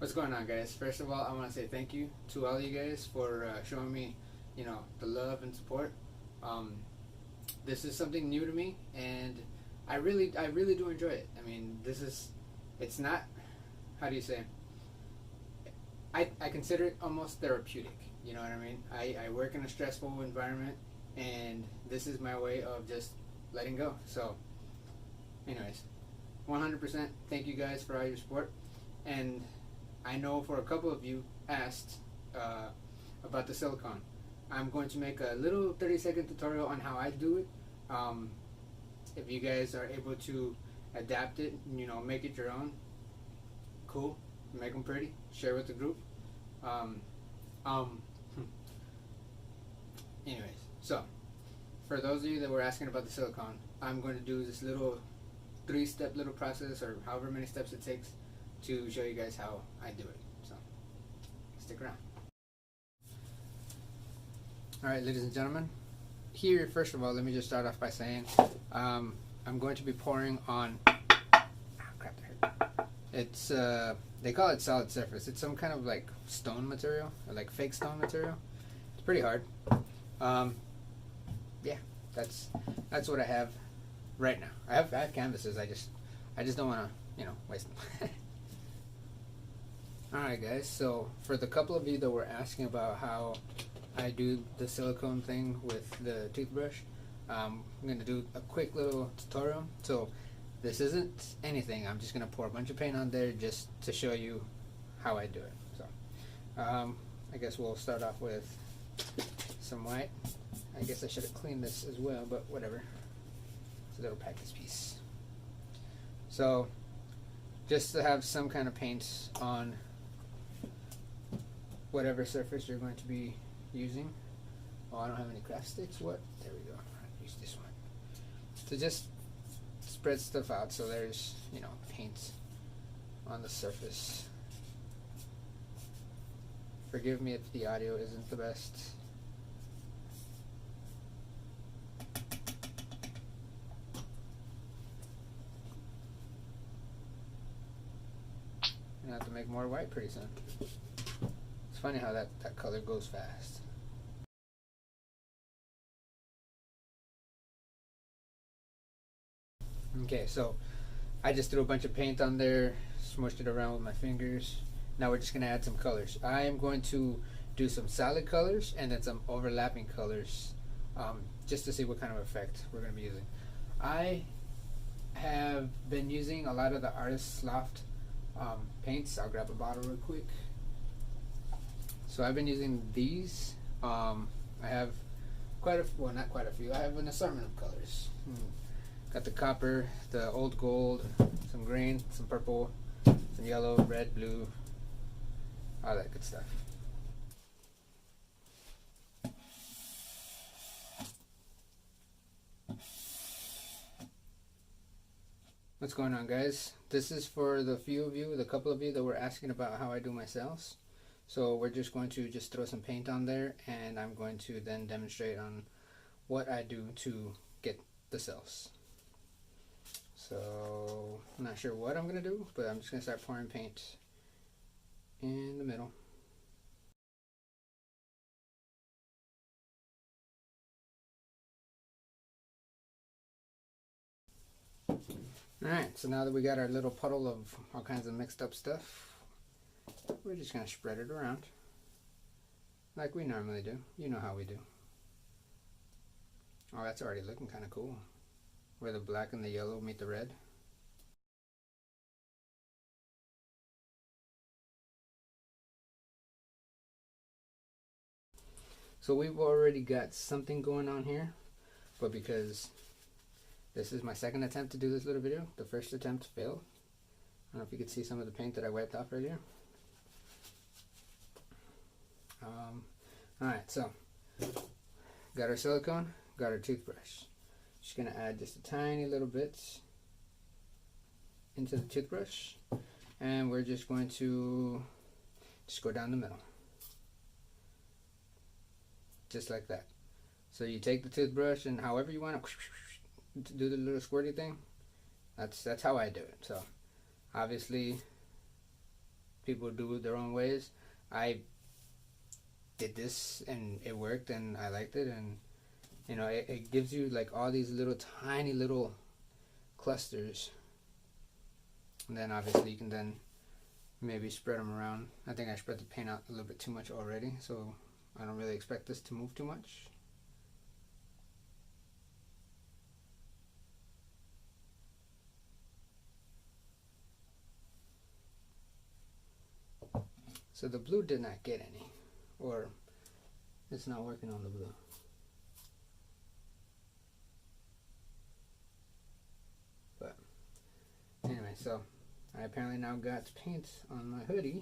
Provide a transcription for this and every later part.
What's going on, guys? First of all, I want to say thank you to all you guys for showing me, the love and support. Um, this is something new to me, and I really do enjoy it. I mean, it's not, how do you say? I consider it almost therapeutic. You know what I mean? I work in a stressful environment, and this is my way of just letting go. So, anyways, 100% thank you guys for all your support, and I know for a couple of you asked about the silicone. I'm going to make a little 30-second tutorial on how I do it. If you guys are able to adapt it, make it your own, cool. Make them pretty. Share with the group. Um, um, anyways, so for those of you that were asking about the silicone, I'm going to do this little 3-step little process, or however many steps it takes, to show you guys how I do it. So stick around. Alright, ladies and gentlemen, here first of all, let me just start off by saying I'm going to be pouring on crap, that hurt. It's they call it solid surface. It's some kind of like stone material, or like fake stone material. It's pretty hard. Yeah, that's what I have right now. I have canvases. I just don't want to waste them. Alright guys, so for the couple of you that were asking about how I do the silicone thing with the toothbrush, I'm going to do a quick little tutorial. So this isn't anything, I'm just going to pour a bunch of paint on there just to show you how I do it. So I guess we'll start off with some white. I guess I should have cleaned this as well, but whatever. It's a little practice piece. So just to have some kind of paint on whatever surface you're going to be using. Oh, I don't have any craft sticks. What? There we go. I'll use this one. So just spread stuff out so there's, paint on the surface. Forgive me if the audio isn't the best. I'm gonna have to make more white pretty soon. It's funny how that color goes fast. Okay, so I just threw a bunch of paint on there, smushed it around with my fingers. Now we're just going to add some colors. I am going to do some solid colors and then some overlapping colors, just to see what kind of effect we're going to be using. I have been using a lot of the Artist Loft paints. I'll grab a bottle real quick. So I've been using these. I have not quite a few. I have an assortment of colors. Got the copper, the old gold, some green, some purple, some yellow, red, blue, all that good stuff. What's going on, guys? This is for the couple of you that were asking about how I do my cells. So we're just going to throw some paint on there, and I'm going to then demonstrate on what I do to get the cells. So I'm not sure what I'm going to do, but I'm just going to start pouring paint in the middle. Alright, so now that we got our little puddle of all kinds of mixed up stuff, we're just going to spread it around like we normally do. You know how we do. Oh, that's already looking kind of cool, where the black and the yellow meet the red. So we've already got something going on here, but because this is my second attempt to do this little video, the first attempt failed. I don't know if you could see some of the paint that I wiped off earlier. Alright, so got our silicone, got our toothbrush. Just going to add just a tiny little bit into the toothbrush, and we're just going to just go down the middle. Just like that. So you take the toothbrush, and however you want to do the little squirty thing, that's how I do it. So obviously people do their own ways. I did this and it worked and I liked it, and you know, it gives you like all these little tiny little clusters, and then obviously you can then maybe spread them around. I think I spread the paint out a little bit too much already, so I don't really expect this to move too much. So the blue did not get any, or it's not working on the blue. But anyway, so I apparently now got paint on my hoodie,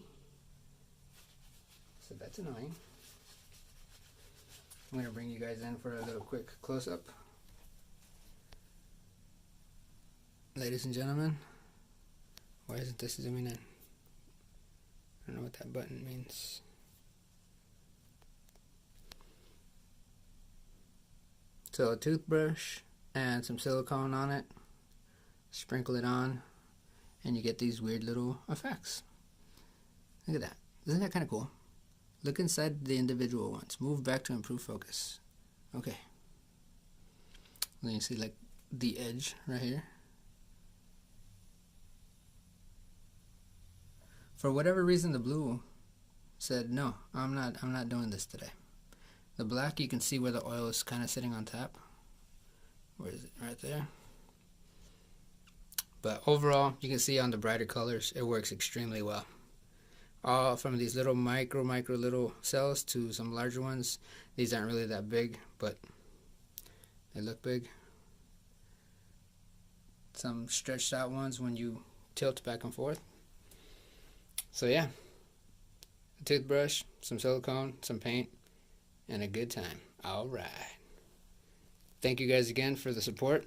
so that's annoying. I'm gonna bring you guys in for a little quick close-up. Ladies and gentlemen, why isn't this zooming in? I don't know what that button means. So a toothbrush and some silicone on it, sprinkle it on, and you get these weird little effects. Look at that. Isn't that kind of cool? Look inside the individual ones. Move back to improve focus. Okay. Then you see like the edge right here. For whatever reason, the blue said, no, I'm not doing this today. The black, you can see where the oil is kind of sitting on top. Where is it? Right there. But overall, you can see on the brighter colors, it works extremely well. All from these little micro little cells to some larger ones. These aren't really that big, but they look big. Some stretched out ones when you tilt back and forth. So yeah, a toothbrush, some silicone, some paint, and a good time. All right. Thank you guys again for the support.